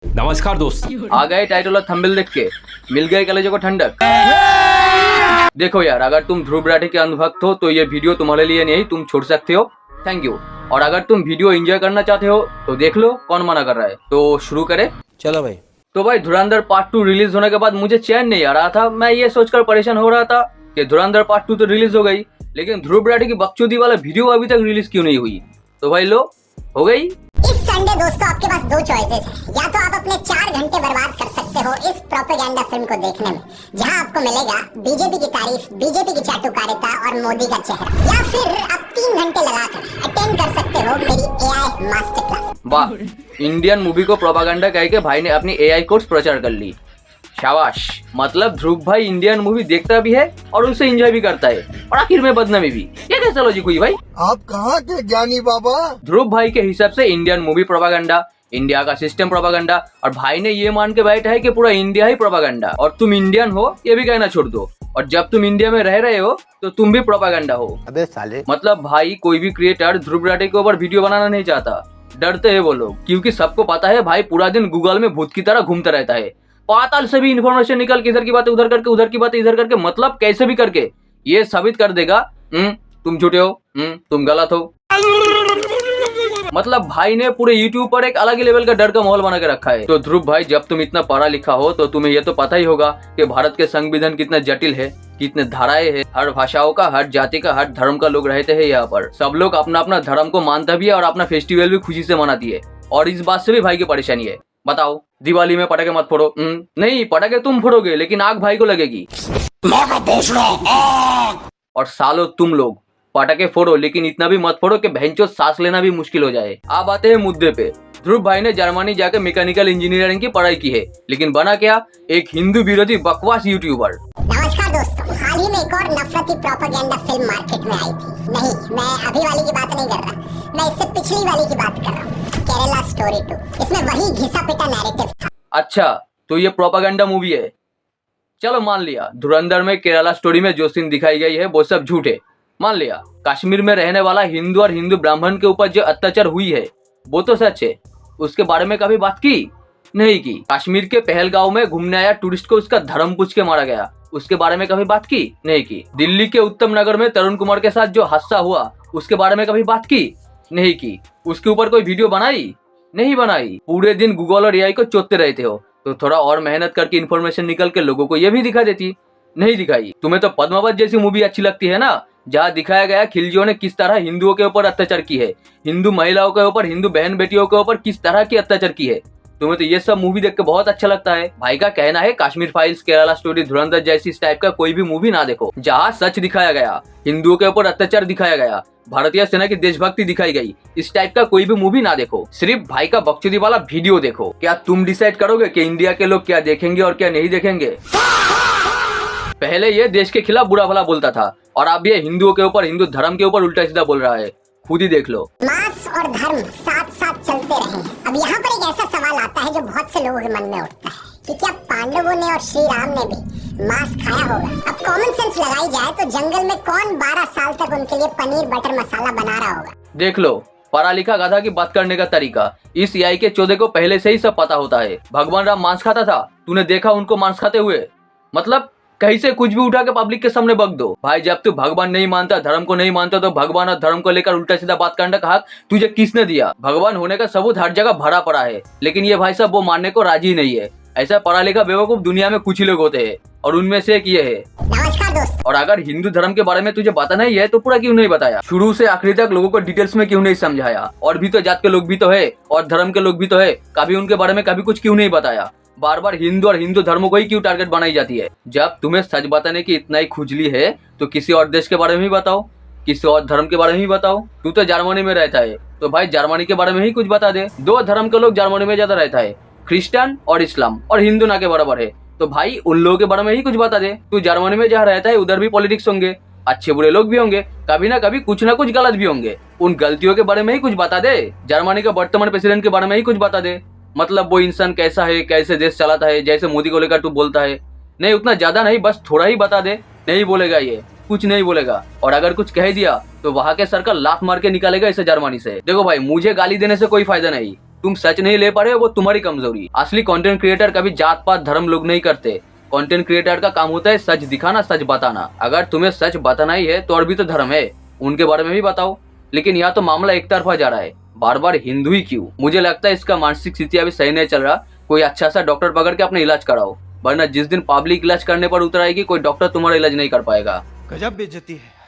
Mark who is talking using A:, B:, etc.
A: नमस्कार दोस्तों।
B: आ गए टाइटल और थंबनेल देख के, मिल गए कलेजों को ठंडक। देखो यार, अगर तुम ध्रुव राठी के अंधभक्त हो तो ये वीडियो तुम्हारे लिए नहीं, तुम छोड़ सकते हो। Thank you. और अगर तुम वीडियो एंजॉय करना चाहते हो तो देख लो, कौन मना कर रहा है। तो शुरू करें।
C: चलो भाई।
B: तो भाई, धुरंधर पार्ट 2 रिलीज होने के बाद मुझे चैन नहीं आ रहा था। मैं ये सोचकर परेशान हो रहा था कि धुरंधर पार्ट 2 तो रिलीज हो गई, लेकिन ध्रुव राठी की बकचोदी वाला वीडियो अभी तक रिलीज क्यों नहीं हुई। तो भाई लो, हो गई।
D: इस संडे दोस्तों आपके पास दो चॉइसेस हैं। या तो आप अपने 4 घंटे बर्बाद कर सकते हो इस प्रोपेगेंडा फिल्म को देखने में, जहां आपको मिलेगा बीजेपी की तारीफ, बीजेपी की चाटुकारिता और मोदी का चेहरा। या फिर आप 3 घंटे लगाकर अटेंड कर सकते हो मेरी एआई मास्टर क्लास।
B: वाह, इंडियन मूवी को प्रोपेगेंडा कह के भाई ने अपनी एआई कोर्स प्रचार कर ली। शाबाश। मतलब ध्रुव भाई इंडियन मूवी देखता भी है और उसे एंजॉय भी करता है, और आखिर में बदनामी भी। ये कैसा लॉजिक हुई भाई?
E: आप कहाँ के ज्ञानी बाबा?
B: ध्रुव भाई के हिसाब से इंडियन मूवी प्रोपेगेंडा, इंडिया का सिस्टम प्रोपेगेंडा, और भाई ने ये मान के बैठा है कि पूरा इंडिया ही प्रोपेगेंडा, और तुम इंडियन हो ये भी कहना छोड़ दो। और जब तुम इंडिया में रह रहे हो तो तुम भी प्रोपेगेंडा हो।
C: अबे साले।
B: मतलब भाई, कोई भी क्रिएटर ध्रुव राठी के ऊपर वीडियो बनाना नहीं चाहता। डरते हैं वो लोग, क्योंकि सबको पता है भाई पूरा दिन गूगल में भूत की तरह घूमता रहता है। पाताल से भी इन्फॉर्मेशन निकल के इधर की बातें उधर करके, उधर की बातें इधर करके, मतलब कैसे भी करके ये साबित कर देगा तुम झूठे हो, तुम गलत हो। मतलब भाई ने पूरे यूट्यूब पर एक अलग ही लेवल का डर का माहौल बना के रखा है। तो ध्रुव भाई, जब तुम इतना पढ़ा लिखा हो तो तुम्हें ये तो पता ही होगा कि भारत के संविधान कितना जटिल है, कितने धाराएं हैं, हर भाषाओं का, हर जाति का, हर धर्म का लोग रहते हैं यहाँ पर। सब लोग अपना अपना धर्म को मानता भी है और अपना फेस्टिवल भी खुशी से मनाती है। और इस बात से भी भाई की परेशानी है। बताओ, दिवाली में पटाखे मत फोड़ो। नहीं, पटाखे तुम फोड़ोगे लेकिन आग भाई को लगेगी। और सालों तुम लोग पटाखे फोड़ो, लेकिन इतना भी मत फोड़ो कि भैंचो सांस लेना भी मुश्किल हो जाए। अब आते हैं मुद्दे पे। ध्रुव भाई ने जर्मनी जाकर मैकेनिकल इंजीनियरिंग की पढ़ाई की है, लेकिन बना क्या? एक हिंदू विरोधी बकवास यूट्यूबर।
D: नमस्कार दोस्तों, हाल ही में एक और नफरती प्रोपेगेंडा फिल्म मार्केट में आई थी। नहीं, मैं अभी वाली की बात नहीं कर रहा, मैं इससे पिछली वाली की बात कर रहा हूँ, केरला स्टोरी 2। इसमें वही घिसा पिटा नैरेटिव था।
B: अच्छा, तो ये प्रोपेगेंडा मूवी है। चलो मान लिया, धुरंधर में केरला स्टोरी में जो सीन दिखाई गई है वो सब झूठ है, मान लिया। कश्मीर में रहने वाला हिंदू और हिंदू ब्राह्मण के ऊपर जो अत्याचार हुई है वो तो सच है, उसके बारे में कभी बात की? नहीं की। कश्मीर के पहलगांव में घूमने आया टूरिस्ट को उसका धर्म पूछ के मारा गया, उसके बारे में कभी बात की? नहीं की। दिल्ली के उत्तम नगर में तरुण कुमार के साथ जो हादसा हुआ उसके बारे में कभी बात की? नहीं की। उसके ऊपर कोई वीडियो बनाई? नहीं बनाई। पूरे दिन गूगल और एआई को चोदते रहते हो, तो थोड़ा और मेहनत करके इन्फॉर्मेशन निकल के लोगों को ये भी दिखा देती। नहीं दिखाई। तुम्हें तो पद्मावत जैसी मूवी अच्छी लगती है ना, जहाँ दिखाया गया खिलजियों ने किस तरह हिंदुओं के ऊपर अत्याचार की है, हिंदू महिलाओं के ऊपर, हिंदू बहन बेटियों के ऊपर किस तरह की अत्याचार की है। तुम्हें तो ये सब मूवी देख के बहुत अच्छा लगता है। भाई का कहना है कश्मीर फाइल्स, केरला स्टोरी, धुरंधर जैसी इस टाइप का कोई भी मूवी ना देखो, जहाँ सच दिखाया गया, हिंदुओं के ऊपर अत्याचार दिखाया गया, भारतीय सेना की देशभक्ति दिखाई गई, इस टाइप का कोई भी मूवी ना देखो। सिर्फ भाई का बकचोदी वाला वीडियो देखो। क्या तुम डिसाइड करोगे कि इंडिया के लोग क्या देखेंगे और क्या नहीं देखेंगे? पहले ये देश के खिलाफ बुरा भला बोलता था, और अब ये हिंदुओं के ऊपर, हिंदू धर्म के ऊपर उल्टा सीधा बोल रहा है। खुद ही देख लो।
D: मांस और धर्म साथ साथ चलते रहे। अब यहाँ पर एक ऐसा सवाल आता है जो बहुत से लोगों के मन में उठता है कि क्या पांडवों ने और श्री राम ने भी मांस खाया होगा? अब कॉमन सेंस लगाई जाए तो जंगल में कौन 12 साल तक उनके लिए पनीर बटर मसाला बना रहा होगा?
B: देख लो, पढ़ा लिखा गधा की बात करने का तरीका। इस एआई के चौधे को पहले से ही सब पता होता है। भगवान राम मांस खाता था, तूने देखा उनको मांस खाते हुए? मतलब कहीं से कुछ भी उठा के पब्लिक के सामने बक दो। भाई, जब तू भगवान नहीं मानता, धर्म को नहीं मानता, तो भगवान और धर्म को लेकर उल्टा सीधा बात करने का हक तुझे किसने दिया? भगवान होने का सबूत हर जगह भरा पड़ा है, लेकिन ये भाई साहब वो मानने को राजी नहीं है। ऐसा पढ़ा लिखा बेवकूफ दुनिया में कुछ ही लोग होते हैं, और उनमें से एक ये है।
D: नमस्कार दोस्तों।
B: और अगर हिंदू धर्म के बारे में तुझे पता नहीं है तो पूरा क्यों नहीं बताया? शुरू से आखिरी तक लोगों को डिटेल्स में क्यों नहीं समझाया? और भी तो जात के लोग भी तो है, और धर्म के लोग भी तो है, कभी उनके बारे में कभी कुछ क्यों नहीं बताया? बार बार हिंदू और हिंदू धर्म को ही क्यों टारगेट बनाई जाती है? जब तुम्हें सच बताने की इतना ही खुजली है तो किसी और देश के बारे में ही बताओ, किसी और धर्म के बारे में ही बताओ। तू तो जर्मनी में रहता है, तो भाई जर्मनी के बारे में ही कुछ बता दे। 2 धर्म के लोग जर्मनी में ज्यादा रहता है, क्रिश्चियन और इस्लाम, और हिंदू ना के बराबर है, तो भाई उन लोगों के बारे में ही कुछ बता दे। तू जर्मनी में जहाँ रहता है उधर भी पॉलिटिक्स होंगे, अच्छे बुरे लोग भी होंगे, कभी ना कभी कुछ ना कुछ गलत भी होंगे, उन गलतियों के बारे में ही कुछ बता दे। जर्मनी के वर्तमान प्रेसिडेंट के बारे में ही कुछ बता दे। मतलब वो इंसान कैसा है, कैसे देश चलाता है, जैसे मोदी को लेकर तू बोलता है। नहीं, उतना ज्यादा नहीं, बस थोड़ा ही बता दे। नहीं बोलेगा ये, कुछ नहीं बोलेगा, और अगर कुछ कह दिया तो वहाँ के सरकार लात मार के निकालेगा इसे जर्मनी से। देखो भाई, मुझे गाली देने से कोई फायदा नहीं, तुम सच नहीं ले पा रहे हो वो तुम्हारी कमजोरी। असली कंटेंट क्रिएटर कभी जात पात धर्म लोग नहीं करते। कंटेंट क्रिएटर का काम होता है सच दिखाना, सच बताना। अगर तुम्हें सच बताना ही है तो और भी तो धर्म है, उनके बारे में भी बताओ। लेकिन यहाँ तो मामला एक तरफा जा रहा है, बार बार हिंदू ही क्यों? मुझे लगता है इसका मानसिक स्थिति अभी सही नहीं चल रहा। कोई अच्छा सा डॉक्टर पकड़ के अपना इलाज कराओ, वरना जिस दिन पब्लिक इलाज करने पर उतर आएगी कोई डॉक्टर तुम्हारा इलाज नहीं कर पाएगा।
A: गजब बेइज्जती है।